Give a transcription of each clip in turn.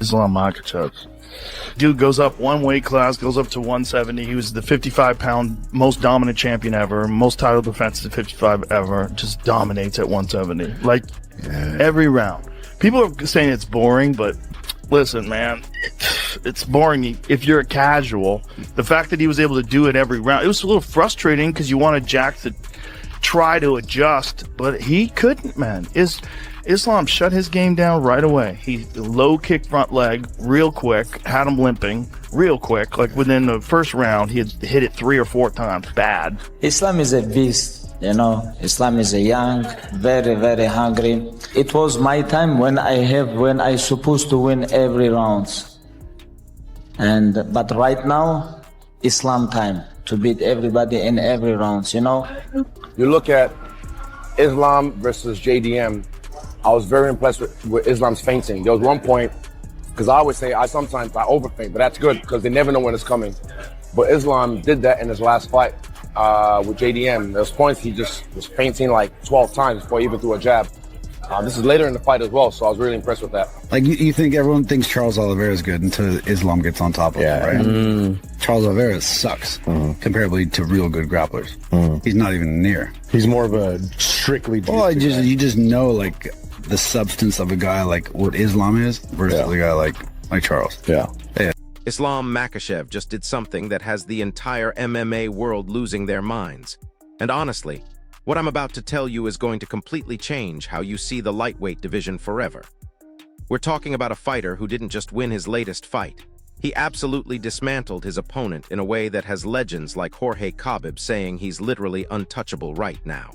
Islam Makhachev. Dude goes up one weight class, goes up to 170. He was the 55-pound most dominant champion ever, most title defenses at 55 ever. Just dominates at 170, like every round. People are saying it's boring, but listen, man, it's boring if you're a casual. The fact that he was able to do it every round, it was a little frustrating because you wanted Jack to try to adjust, but he couldn't, man. Islam shut his game down right away. He low kick front leg real quick, had him limping real quick. Like within the first round, he had hit it 3 or 4 times bad. Islam is a beast, you know. Islam is a young, very, very hungry. It was my time when I supposed to win every round. But right now, Islam time to beat everybody in every round, you know. You look at Islam versus JDM. I was very impressed with Islam's feinting. There was one point, because I always say I overfeint, but that's good because they never know when it's coming. But Islam did that in his last fight with JDM. There was points he just was feinting like 12 times before he even threw a jab. This is later in the fight as well, so I was really impressed with that. Like you think everyone thinks Charles Oliveira is good until Islam gets on top of him, right? Charles Oliveira sucks comparably to real good grapplers. He's not even near. He's more of a strictly. Well, you just know like the substance of a guy like what Islam is versus a guy like Charles. Islam Makhachev just did something that has the entire MMA world losing their minds. And honestly, what I'm about to tell you is going to completely change how you see the lightweight division forever. We're talking about a fighter who didn't just win his latest fight. He absolutely dismantled his opponent in a way that has legends like Jorge Khabib saying he's literally untouchable right now.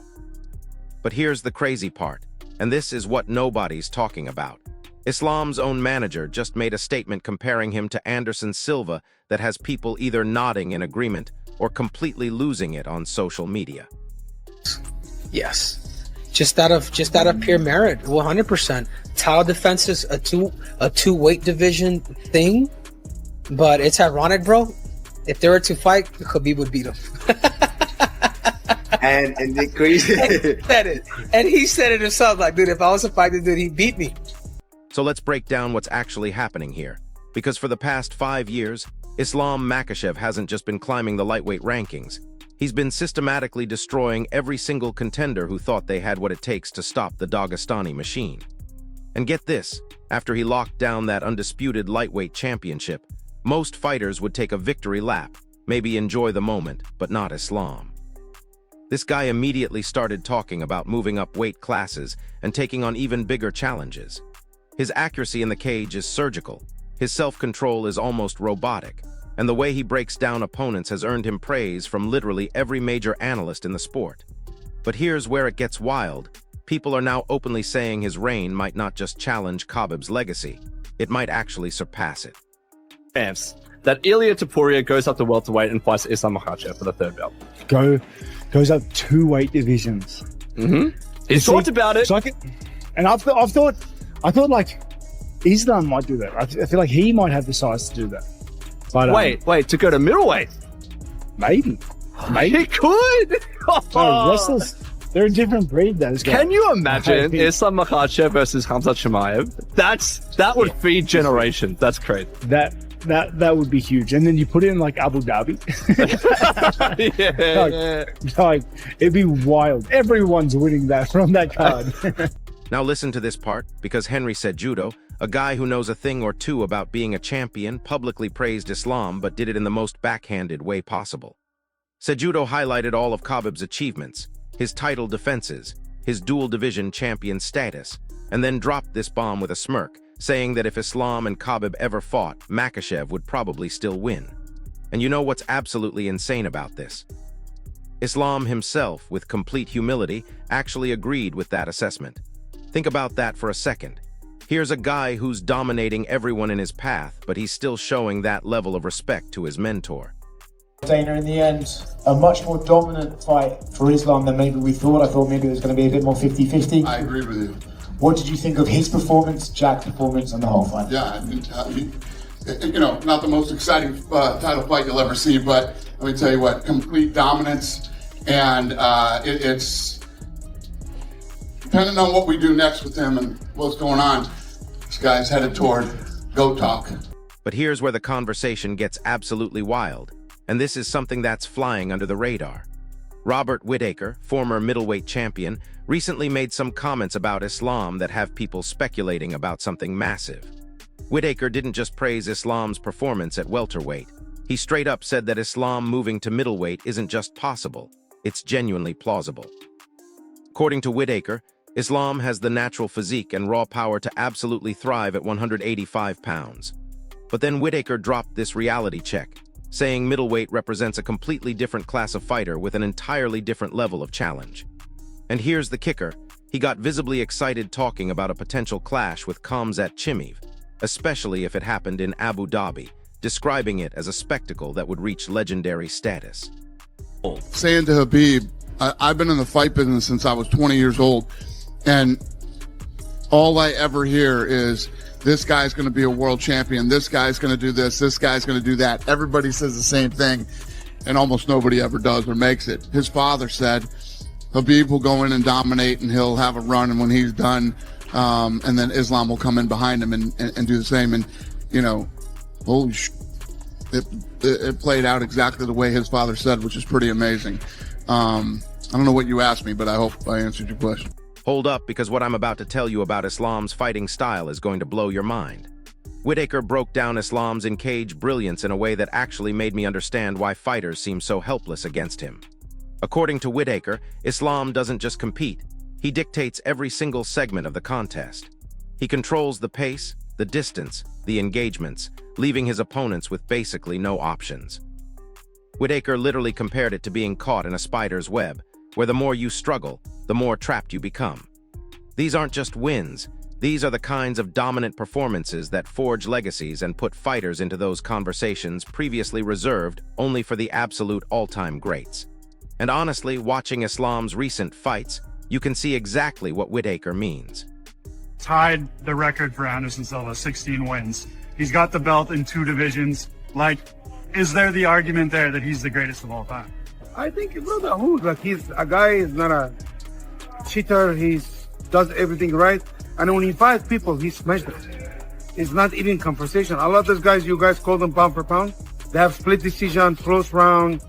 But here's the crazy part, and this is what nobody's talking about. Islam's own manager just made a statement comparing him to Anderson Silva that has people either nodding in agreement or completely losing it on social media. Yes, just out of pure merit, 100%. Title defense is a two weight division thing, but it's ironic, bro. If they were to fight, Khabib would beat him. and the crazy said it, and he said it himself. Like, dude, if I was to fight the dude, he'd beat me. So let's break down what's actually happening here, because for the past 5 years, Islam Makhachev hasn't just been climbing the lightweight rankings. He's been systematically destroying every single contender who thought they had what it takes to stop the Dagestani machine. And get this, after he locked down that undisputed lightweight championship, most fighters would take a victory lap, maybe enjoy the moment, but not Islam. This guy immediately started talking about moving up weight classes and taking on even bigger challenges. His accuracy in the cage is surgical, his self-control is almost robotic, and the way he breaks down opponents has earned him praise from literally every major analyst in the sport. But here's where it gets wild. People are now openly saying his reign might not just challenge Khabib's legacy, it might actually surpass it. That Ilia Topuria goes up to welterweight and fights Islam Makhachev for the third belt. Goes up 2 weight divisions. He's talked about it. So I thought like Islam might do that. I feel like he might have the size to do that. But wait, to go to middleweight? Maybe. He could. Wrestlers, they're a different breed. Those guys. Can you imagine Islam Makhachev versus Khamzat Chimaev? That would feed generations. That's crazy. That would be huge. And then you put it in like Abu Dhabi. like it'd be wild. Everyone's winning that from that card. Now listen to this part, because Henry Cejudo, a guy who knows a thing or two about being a champion, publicly praised Islam but did it in the most backhanded way possible. Cejudo highlighted all of Khabib's achievements, his title defenses, his dual division champion status, and then dropped this bomb with a smirk, saying that if Islam and Khabib ever fought, Makhachev would probably still win. And you know what's absolutely insane about this? Islam himself, with complete humility, actually agreed with that assessment. Think about that for a second. Here's a guy who's dominating everyone in his path, but he's still showing that level of respect to his mentor. Dana, in the end, a much more dominant fight for Islam than maybe we thought. I thought maybe it was going to be a bit more 50-50. I agree with you. What did you think of his performance, Jack's performance, and the whole fight? Yeah, I mean, not the most exciting title fight you'll ever see, but let me tell you what, complete dominance, and it's depending on what we do next with him and what's going on, this guy's headed toward Go talk. But here's where the conversation gets absolutely wild, and this is something that's flying under the radar. Robert Whittaker, former middleweight champion, recently made some comments about Islam that have people speculating about something massive. Whittaker didn't just praise Islam's performance at welterweight. He straight up said that Islam moving to middleweight isn't just possible, it's genuinely plausible. According to Whittaker, Islam has the natural physique and raw power to absolutely thrive at 185 pounds. But then Whittaker dropped this reality check, saying middleweight represents a completely different class of fighter with an entirely different level of challenge. And here's the kicker, he got visibly excited talking about a potential clash with Khamzat Chimaev, especially if it happened in Abu Dhabi, describing it as a spectacle that would reach legendary status. Saying to Habib, I've been in the fight business since I was 20 years old, and all I ever hear is, this guy's going to be a world champion, this guy's going to do this guy's going to do that. Everybody says the same thing, and almost nobody ever does or makes it. His father said, Habib will go in and dominate, and he'll have a run, and when he's done, and then Islam will come in behind him and do the same. And, you know, holy it played out exactly the way his father said, which is pretty amazing. I don't know what you asked me, but I hope I answered your question. Hold up, because what I'm about to tell you about Islam's fighting style is going to blow your mind. Whittaker broke down Islam's in-cage brilliance in a way that actually made me understand why fighters seem so helpless against him. According to Whittaker, Islam doesn't just compete, he dictates every single segment of the contest. He controls the pace, the distance, the engagements, leaving his opponents with basically no options. Whittaker literally compared it to being caught in a spider's web, where the more you struggle, the more trapped you become. These aren't just wins, these are the kinds of dominant performances that forge legacies and put fighters into those conversations previously reserved only for the absolute all-time greats. And honestly, watching Islam's recent fights, you can see exactly what Whittaker means. Tied the record for Anderson Silva, 16 wins. He's got the belt in 2 divisions. Like, is there the argument there that he's the greatest of all time? I think it's not a who, like he's a guy, he's not a cheater, he does everything right. And when he fights people, he smashes it. It's not even conversation. A lot of those guys, you guys call them pound for pound, they have split decision, close round,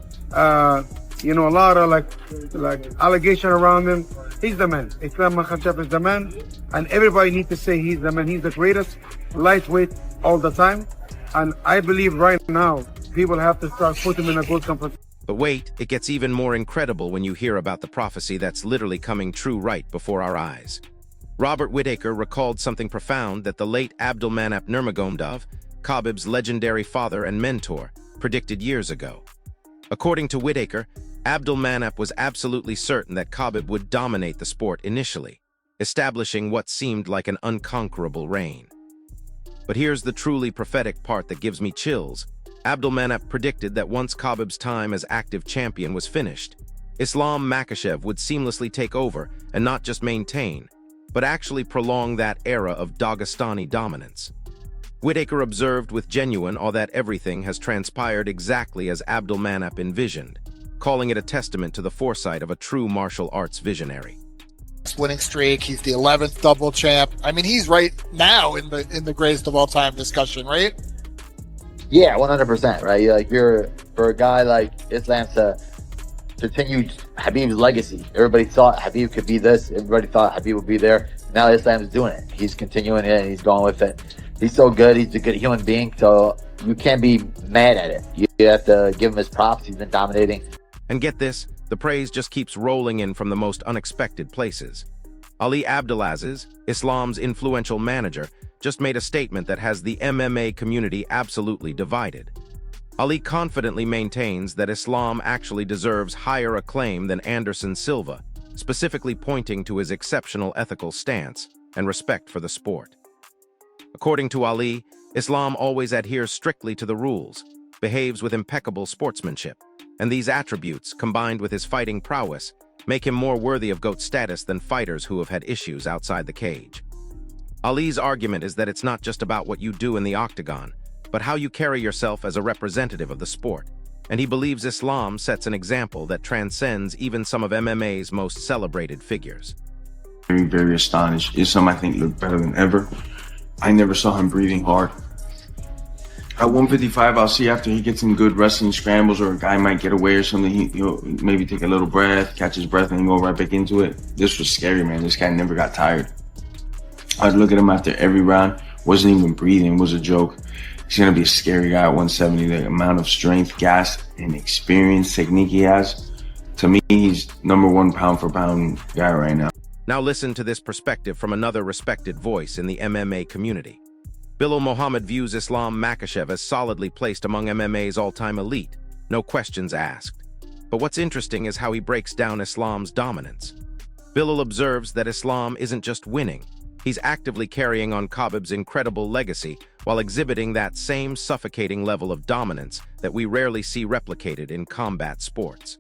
you know, a lot of like allegation around him. He's the man. Islam Makhachev is the man, and everybody needs to say he's the man. He's the greatest lightweight all the time. And I believe right now, people have to start putting him in a good conversation. But wait, it gets even more incredible when you hear about the prophecy that's literally coming true right before our eyes. Robert Whittaker recalled something profound that the late Abdulmanap Nurmagomedov, Khabib's legendary father and mentor, predicted years ago. According to Whittaker, Abdulmanap was absolutely certain that Khabib would dominate the sport initially, establishing what seemed like an unconquerable reign. But here's the truly prophetic part that gives me chills. Abdulmanap predicted that once Khabib's time as active champion was finished, Islam Makhachev would seamlessly take over and not just maintain, but actually prolong that era of Dagestani dominance. Whittaker observed with genuine awe that everything has transpired exactly as Abdulmanap envisioned, calling it a testament to the foresight of a true martial arts visionary. Winning streak, he's the 11th double champ. I mean, he's right now in the greatest of all time discussion, right? Yeah, 100%, right? Like, for a guy like Islam to continue Habib's legacy. Everybody thought Habib could be this. Everybody thought Habib would be there. Now Islam's doing it. He's continuing it, and he's going with it. He's so good. He's a good human being, so you can't be mad at it. You have to give him his props. He's been dominating. And get this, the praise just keeps rolling in from the most unexpected places. Ali Abdelaziz, Islam's influential manager, just made a statement that has the MMA community absolutely divided. Ali confidently maintains that Islam actually deserves higher acclaim than Anderson Silva, specifically pointing to his exceptional ethical stance and respect for the sport. According to Ali, Islam always adheres strictly to the rules, behaves with impeccable sportsmanship, and these attributes, combined with his fighting prowess, make him more worthy of GOAT status than fighters who have had issues outside the cage. Ali's argument is that it's not just about what you do in the octagon, but how you carry yourself as a representative of the sport, and he believes Islam sets an example that transcends even some of MMA's most celebrated figures. Very, very astonished. Islam, I think, looked better than ever. I never saw him breathing hard. At 155, I'll see after he gets in good wrestling scrambles or a guy might get away or something, he'll maybe take a little breath, catch his breath, and go right back into it. This was scary, man. This guy never got tired. I'd look at him after every round, wasn't even breathing, was a joke. He's going to be a scary guy at 170. The amount of strength, gas, and experience, technique he has, to me, he's #1 pound for pound guy right now. Now listen to this perspective from another respected voice in the MMA community. Bilal Muhammad views Islam Makhachev as solidly placed among MMA's all-time elite, no questions asked. But what's interesting is how he breaks down Islam's dominance. Bilal observes that Islam isn't just winning, he's actively carrying on Khabib's incredible legacy while exhibiting that same suffocating level of dominance that we rarely see replicated in combat sports.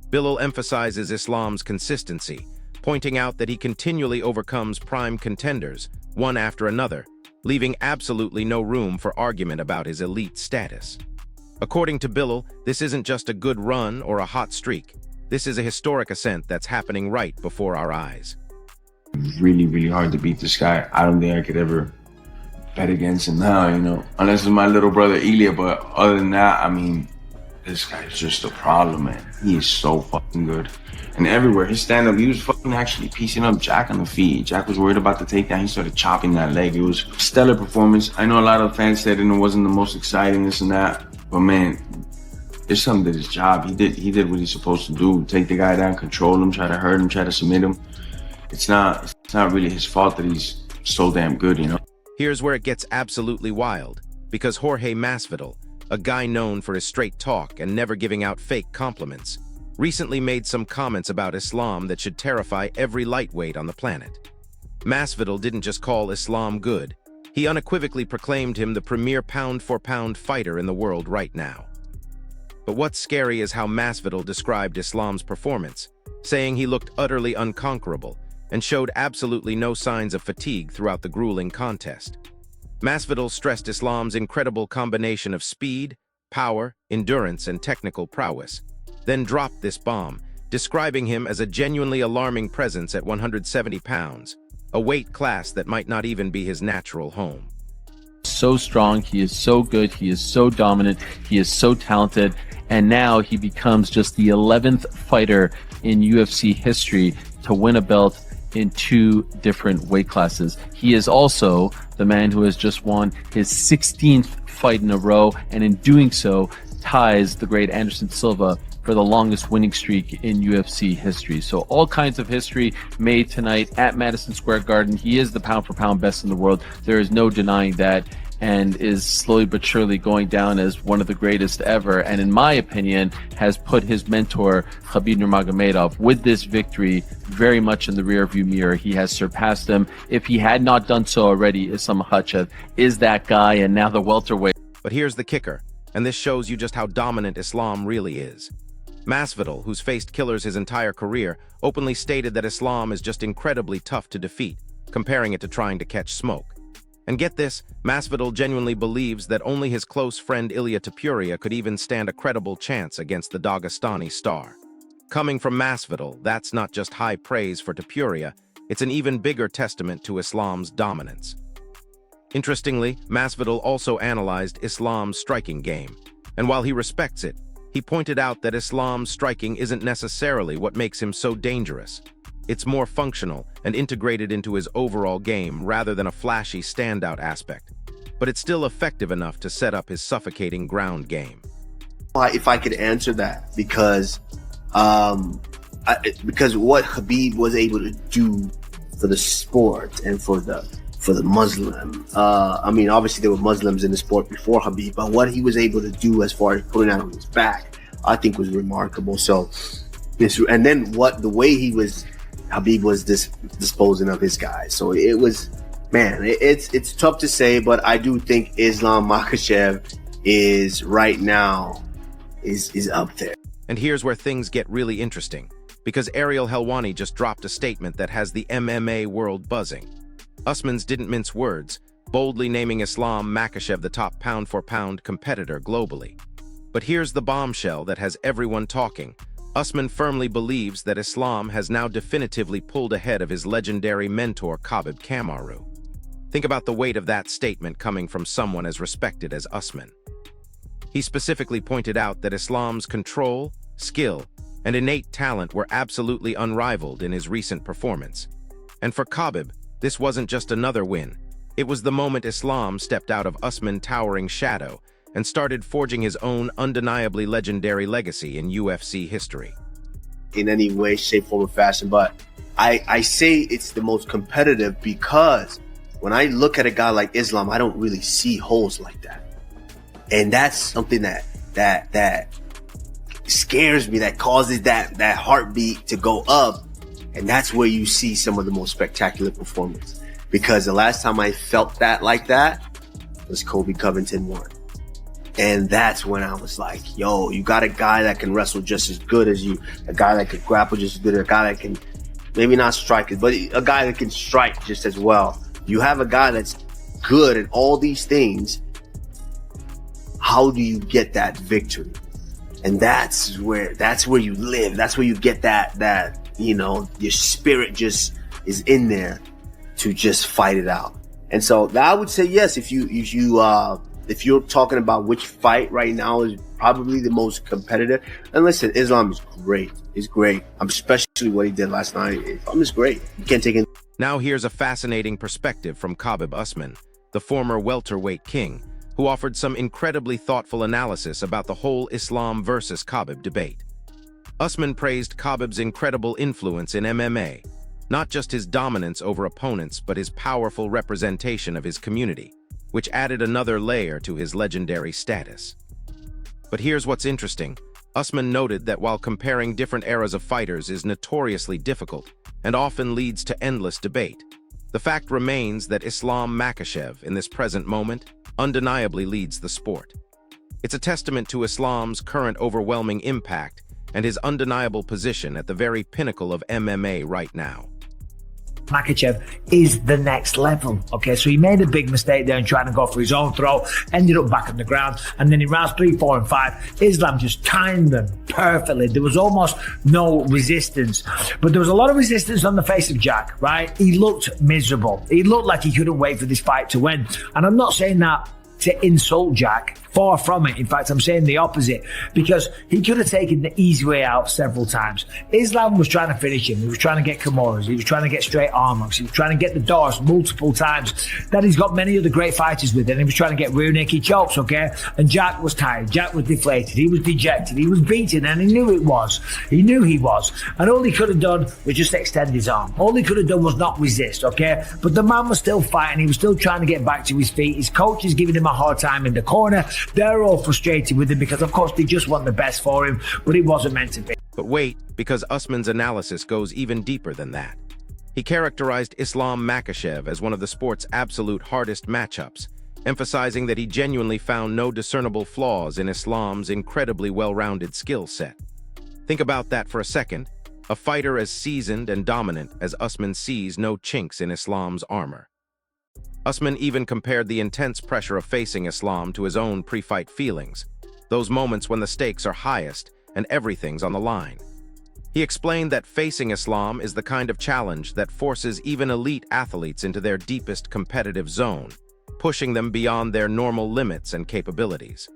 Bilal emphasizes Islam's consistency, pointing out that he continually overcomes prime contenders, one after another, leaving absolutely no room for argument about his elite status. According to Bilal, this isn't just a good run or a hot streak. This is a historic ascent that's happening right before our eyes. Really, really hard to beat this guy. I don't think I could ever bet against him now, unless it's my little brother Ilya, but other than that, I mean, this guy's just a problem, man. He is so fucking good. And everywhere, his stand-up, he was fucking actually piecing up Jack on the feet. Jack was worried about the takedown. He started chopping that leg. It was a stellar performance. I know a lot of fans said it wasn't the most exciting, this and that. But man, it's something that his job. He did what he's supposed to do. Take the guy down, control him, try to hurt him, try to submit him. It's not really his fault that he's so damn good, Here's where it gets absolutely wild, because Jorge Masvidal, a guy known for his straight talk and never giving out fake compliments, recently made some comments about Islam that should terrify every lightweight on the planet. Masvidal didn't just call Islam good, he unequivocally proclaimed him the premier pound-for-pound fighter in the world right now. But what's scary is how Masvidal described Islam's performance, saying he looked utterly unconquerable and showed absolutely no signs of fatigue throughout the grueling contest. Masvidal stressed Islam's incredible combination of speed, power, endurance, and technical prowess, then dropped this bomb, describing him as a genuinely alarming presence at 170 pounds, a weight class that might not even be his natural home. So strong, he is so good, he is so dominant, he is so talented, and now he becomes just the 11th fighter in UFC history to win a belt in 2 different weight classes. He is also the man who has just won his 16th fight in a row, and in doing so ties the great Anderson Silva for the longest winning streak in UFC history. So all kinds of history made tonight at Madison Square Garden. He is the pound for pound best in the world. There is no denying that, and is slowly but surely going down as one of the greatest ever, and in my opinion has put his mentor Khabib Nurmagomedov with this victory very much in the rearview mirror. He has surpassed him. If he had not done so already, Islam Makhachev is that guy, and now the welterweight. But here's the kicker, and this shows you just how dominant Islam really is. Masvidal, who's faced killers his entire career, openly stated that Islam is just incredibly tough to defeat, comparing it to trying to catch smoke. And get this, Masvidal genuinely believes that only his close friend Ilia Topuria could even stand a credible chance against the Dagestani star. Coming from Masvidal, that's not just high praise for Topuria, it's an even bigger testament to Islam's dominance. Interestingly, Masvidal also analyzed Islam's striking game, and while he respects it, he pointed out that Islam's striking isn't necessarily what makes him so dangerous. It's more functional and integrated into his overall game rather than a flashy standout aspect. But it's still effective enough to set up his suffocating ground game. If I could answer that, because what Khabib was able to do for the sport and for the Muslim, I mean, obviously there were Muslims in the sport before Khabib, but what he was able to do as far as putting that on his back, I think was remarkable. So and then Khabib was disposing of his guys. So it was, man, it's tough to say, but I do think Islam Makhachev is right now is up there. And here's where things get really interesting, because Ariel Helwani just dropped a statement that has the MMA world buzzing. Usman's didn't mince words, boldly naming Islam Makhachev the top pound-for-pound competitor globally. But here's the bombshell that has everyone talking. Usman firmly believes that Islam has now definitively pulled ahead of his legendary mentor Khabib Kamaru. Think about the weight of that statement coming from someone as respected as Usman. He specifically pointed out that Islam's control, skill, and innate talent were absolutely unrivaled in his recent performance. And for Khabib, this wasn't just another win. It was the moment Islam stepped out of Usman's towering shadow and started forging his own undeniably legendary legacy in UFC history. In any way, shape, form, or fashion, but I say it's the most competitive because when I look at a guy like Islam, I don't really see holes like that. And that's something that scares me, that causes that heartbeat to go up. And that's where you see some of the most spectacular performance. Because the last time I felt that like that was Kobe Covington won. And that's when I was like, yo, you got a guy that can wrestle just as good as you, a guy that can grapple just as good, a guy that can maybe not strike it, but a guy that can strike just as well. You have a guy that's good at all these things. How do you get that victory? And that's where you live. That's where you get that, you know, your spirit just is in there to just fight it out. And so I would say yes, if you're talking about which fight right now is probably the most competitive. And listen, Islam is great. He's great. Especially what he did last night. Islam is great. You can't take it. Now here's a fascinating perspective from Khabib Usman, the former welterweight king, who offered some incredibly thoughtful analysis about the whole Islam versus Khabib debate. Usman praised Khabib's incredible influence in MMA, not just his dominance over opponents, but his powerful representation of his community, which added another layer to his legendary status. But here's what's interesting. Usman noted that while comparing different eras of fighters is notoriously difficult and often leads to endless debate, the fact remains that Islam Makhachev, in this present moment, undeniably leads the sport. It's a testament to Islam's current overwhelming impact and his undeniable position at the very pinnacle of MMA right now. Makhachev is the next level. Okay, so he made a big mistake there in trying to go for his own throw, ended up back on the ground, and then in rounds 3, 4, and 5, Islam just timed them perfectly. There was almost no resistance, but there was a lot of resistance on the face of Jack, right? He looked miserable. He looked like he couldn't wait for this fight to win. And I'm not saying that to insult Jack. Far from it. In fact, I'm saying the opposite, because he could have taken the easy way out several times. Islam was trying to finish him. He was trying to get Kimuras. He was trying to get straight arm locks. He was trying to get the doors multiple times. That he's got many other great fighters with, and he was trying to get rear naked chokes, okay? And Jack was tired. Jack was deflated. He was dejected. He was beaten, and he knew it was. He knew he was. And all he could have done was just extend his arm. All he could have done was not resist, okay? But the man was still fighting. He was still trying to get back to his feet. His coach is giving him a hard time in the corner. They're all frustrated with him because, of course, they just want the best for him, but it wasn't meant to be. But wait, because Usman's analysis goes even deeper than that. He characterized Islam Makhachev as one of the sport's absolute hardest matchups, emphasizing that he genuinely found no discernible flaws in Islam's incredibly well-rounded skill set. Think about that for a second. A fighter as seasoned and dominant as Usman sees no chinks in Islam's armor. Usman even compared the intense pressure of facing Islam to his own pre-fight feelings, those moments when the stakes are highest and everything's on the line. He explained that facing Islam is the kind of challenge that forces even elite athletes into their deepest competitive zone, pushing them beyond their normal limits and capabilities.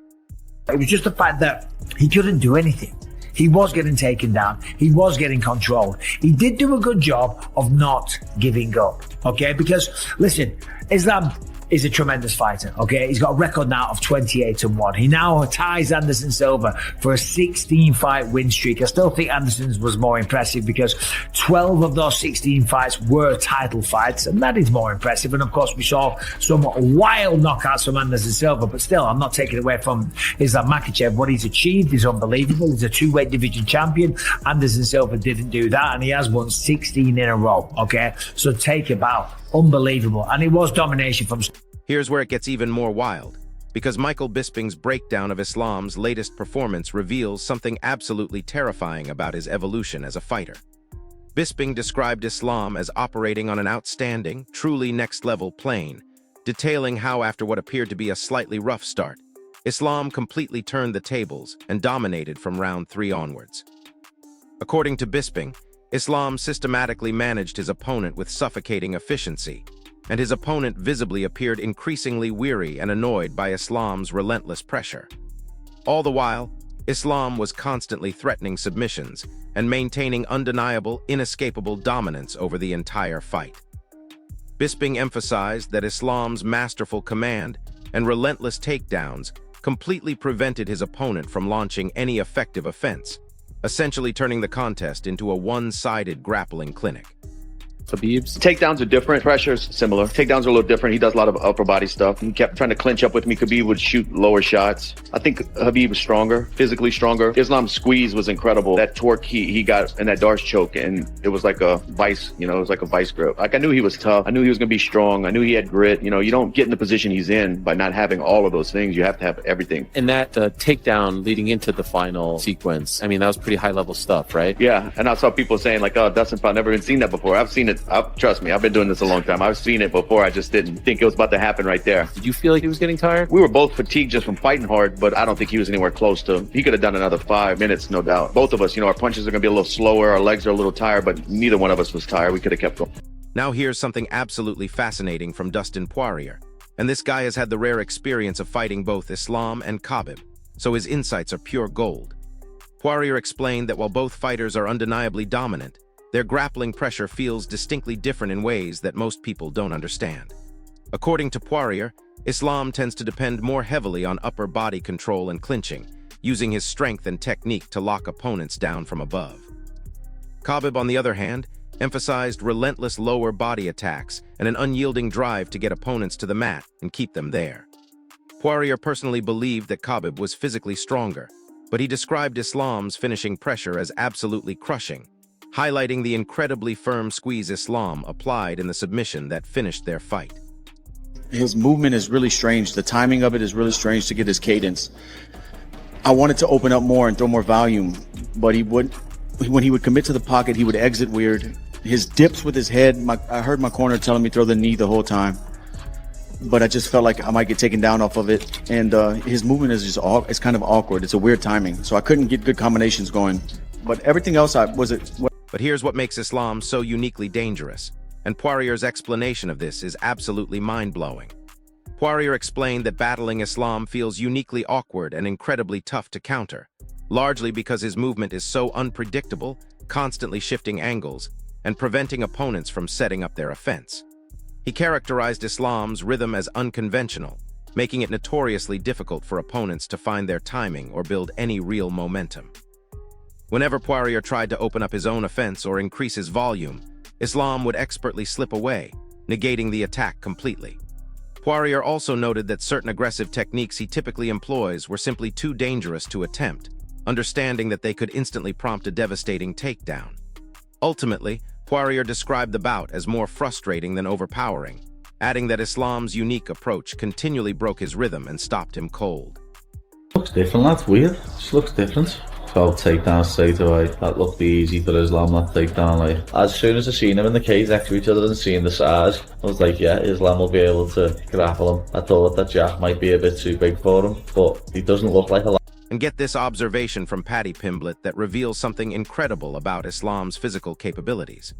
It was just the fact that he couldn't do anything. He was getting taken down. He was getting controlled. He did do a good job of not giving up, okay? Because, listen, Islam is a tremendous fighter, okay? He's got a record now of 28-1. He now ties Anderson Silva for a 16-fight win streak. I still think Anderson's was more impressive because 12 of those 16 fights were title fights, and that is more impressive. And of course, we saw some wild knockouts from Anderson Silva, but still, I'm not taking away from Islam Makhachev. What he's achieved is unbelievable. He's a two-weight division champion. Anderson Silva didn't do that, and he has won 16 in a row, okay? So take a bow. Unbelievable. And it was domination from... Here's where it gets even more wild, because Michael Bisping's breakdown of Islam's latest performance reveals something absolutely terrifying about his evolution as a fighter. Bisping described Islam as operating on an outstanding, truly next-level plane, detailing how after what appeared to be a slightly rough start, Islam completely turned the tables and dominated from round 3 onwards. According to Bisping, Islam systematically managed his opponent with suffocating efficiency, and his opponent visibly appeared increasingly weary and annoyed by Islam's relentless pressure. All the while, Islam was constantly threatening submissions and maintaining undeniable, inescapable dominance over the entire fight. Bisping emphasized that Islam's masterful command and relentless takedowns completely prevented his opponent from launching any effective offense, essentially turning the contest into a one-sided grappling clinic. Khabib's takedowns are different, pressure's similar. Takedowns are a little different. He does a lot of upper body stuff. He kept trying to clinch up with me. Khabib would shoot lower shots. I think Khabib was stronger, physically stronger. Islam's squeeze was incredible. That torque he got in that Darce choke, and it was like a vice, it was like a vice grip. Like, I knew he was tough. I knew he was going to be strong. I knew he had grit. You don't get in the position he's in by not having all of those things. You have to have everything. And that takedown leading into the final sequence, I mean, that was pretty high-level stuff, right? Yeah, and I saw people saying like, oh, Dustin, I've never even seen that before. I've seen it. Trust me, I've been doing this a long time. I've seen it before. I just didn't think it was about to happen right there. Did you feel like he was getting tired? We were both fatigued just from fighting hard, but I don't think he was anywhere close to. He could have done another 5 minutes, no doubt. Both of us, our punches are going to be a little slower. Our legs are a little tired, but neither one of us was tired. We could have kept going. Now here's something absolutely fascinating from Dustin Poirier. And this guy has had the rare experience of fighting both Islam and Khabib, so his insights are pure gold. Poirier explained that while both fighters are undeniably dominant, their grappling pressure feels distinctly different in ways that most people don't understand. According to Poirier, Islam tends to depend more heavily on upper body control and clinching, using his strength and technique to lock opponents down from above. Khabib, on the other hand, emphasized relentless lower body attacks and an unyielding drive to get opponents to the mat and keep them there. Poirier personally believed that Khabib was physically stronger, but he described Islam's finishing pressure as absolutely crushing, highlighting the incredibly firm squeeze Islam applied in the submission that finished their fight. His movement is really strange. The timing of it is really strange to get his cadence. I wanted to open up more and throw more volume, but when he would commit to the pocket, he would exit weird. His dips with his head, I heard my corner telling me throw the knee the whole time, but I just felt like I might get taken down off of it. And his movement is it's kind of awkward. It's a weird timing, so I couldn't get good combinations going. But everything else But here's what makes Islam so uniquely dangerous, and Poirier's explanation of this is absolutely mind-blowing. Poirier explained that battling Islam feels uniquely awkward and incredibly tough to counter, largely because his movement is so unpredictable, constantly shifting angles, and preventing opponents from setting up their offense. He characterized Islam's rhythm as unconventional, making it notoriously difficult for opponents to find their timing or build any real momentum. Whenever Poirier tried to open up his own offense or increase his volume, Islam would expertly slip away, negating the attack completely. Poirier also noted that certain aggressive techniques he typically employs were simply too dangerous to attempt, understanding that they could instantly prompt a devastating takedown. Ultimately, Poirier described the bout as more frustrating than overpowering, adding that Islam's unique approach continually broke his rhythm and stopped him cold. Looks different, that's weird. Just looks different. So takedown straight away. That looked easy for Islam, that takedown. Like, as soon as I seen him in the cage next to each other and seeing the size, I was like, yeah, Islam will be able to grapple him. I thought that Jack might be a bit too big for him, but he doesn't look like a lot. And get this observation from Paddy Pimblett that reveals something incredible about Islam's physical capabilities.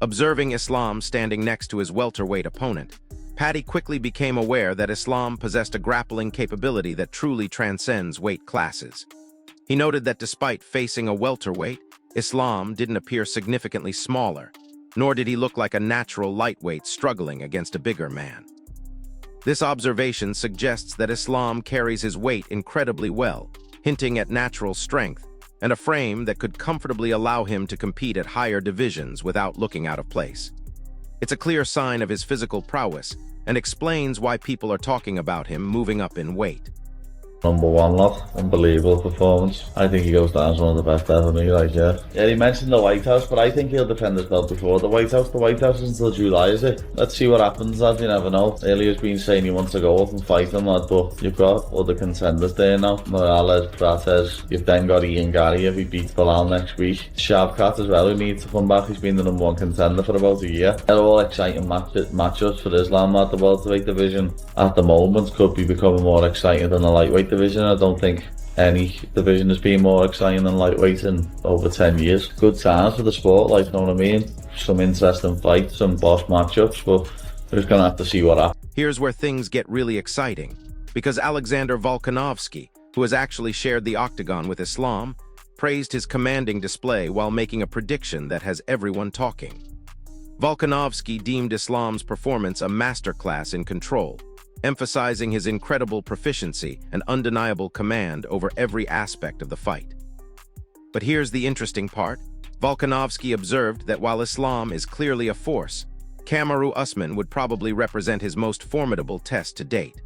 Observing Islam standing next to his welterweight opponent, Paddy quickly became aware that Islam possessed a grappling capability that truly transcends weight classes. He noted that despite facing a welterweight, Islam didn't appear significantly smaller, nor did he look like a natural lightweight struggling against a bigger man. This observation suggests that Islam carries his weight incredibly well, hinting at natural strength and a frame that could comfortably allow him to compete at higher divisions without looking out of place. It's a clear sign of his physical prowess and explains why people are talking about him moving up in weight. Number one lot, unbelievable performance. I think he goes down as one of the best ever, me, like, yeah. Yeah, he mentioned the White House, but I think he'll defend his belt before the White House. The White House is until July, is it? Let's see what happens, lad, you never know. Ilya's been saying he wants to go up and fight him, lad, but you've got other contenders there now. Morales, Prates, you've then got Ian Gary if he beats Bilal next week. Shavkat as well, who needs to come back. He's been the number one contender for about a year. They're all exciting matchups for Islam at the welterweight division. At the moment, could be becoming more exciting than the lightweight division. I don't think any division has been more exciting than lightweight in over 10 years. Good times for the sport, like, you know what I mean? Some interesting fights, some boss matchups, but We're just gonna have to see what happens. Here's where things get really exciting, because Alexander Volkanovski, who has actually shared the octagon with Islam, praised his commanding display while making a prediction that has everyone talking. Volkanovski deemed Islam's performance a masterclass in control, emphasizing his incredible proficiency and undeniable command over every aspect of the fight. But here's the interesting part. Volkanovski observed that while Islam is clearly a force, Kamaru Usman would probably represent his most formidable test to date.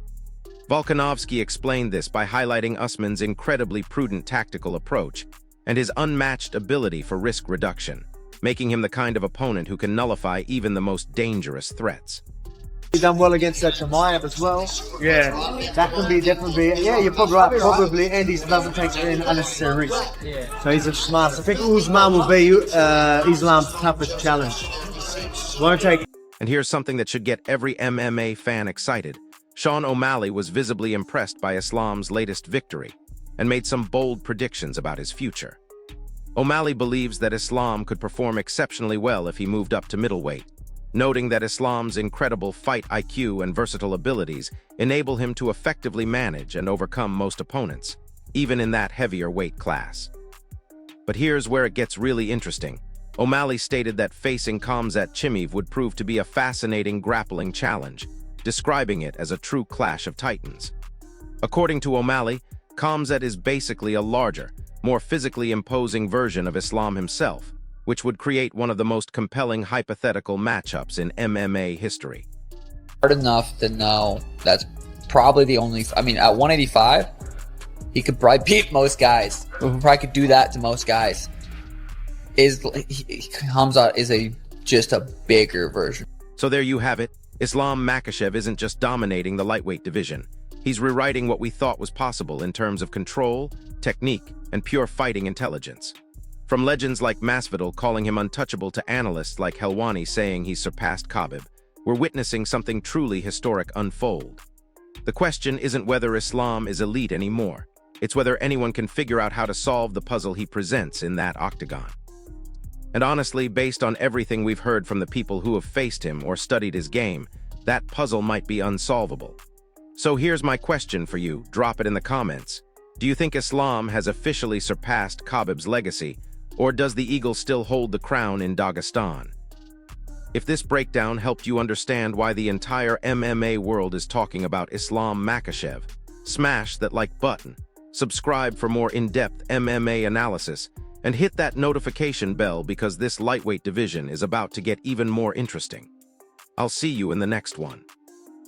Volkanovski explained this by highlighting Usman's incredibly prudent tactical approach and his unmatched ability for risk reduction, making him the kind of opponent who can nullify even the most dangerous threats. He's done well against Chimaev as well. Yeah. That can be definitely. Yeah, you're probably right. Probably Andy doesn't take an unnecessary risk. Yeah. So he's a smart. I think Usman will be Islam's toughest challenge. Won't take. And here's something that should get every MMA fan excited. Sean O'Malley was visibly impressed by Islam's latest victory and made some bold predictions about his future. O'Malley believes that Islam could perform exceptionally well if he moved up to middleweight, noting that Islam's incredible fight IQ and versatile abilities enable him to effectively manage and overcome most opponents, even in that heavier weight class. But here's where it gets really interesting. O'Malley stated that facing Khamzat Chimaev would prove to be a fascinating grappling challenge, describing it as a true clash of titans. According to O'Malley, Khamzat is basically a larger, more physically imposing version of Islam himself, which would create one of the most compelling hypothetical matchups in MMA history. Hard enough to know that's probably the only, I mean, at 185, he could probably beat most guys. Probably could do that to most guys. Khamzat is just a bigger version. So there you have it. Islam Makhachev isn't just dominating the lightweight division. He's rewriting what we thought was possible in terms of control, technique, and pure fighting intelligence. From legends like Masvidal calling him untouchable to analysts like Helwani saying he's surpassed Khabib, we're witnessing something truly historic unfold. The question isn't whether Islam is elite anymore. It's whether anyone can figure out how to solve the puzzle he presents in that octagon. And honestly, based on everything we've heard from the people who have faced him or studied his game, that puzzle might be unsolvable. So here's my question for you. Drop it in the comments. Do you think Islam has officially surpassed Khabib's legacy, or does the Eagle still hold the crown in Dagestan? If this breakdown helped you understand why the entire MMA world is talking about Islam Makhachev, smash that like button, subscribe for more in-depth MMA analysis, and hit that notification bell because this lightweight division is about to get even more interesting. I'll see you in the next one.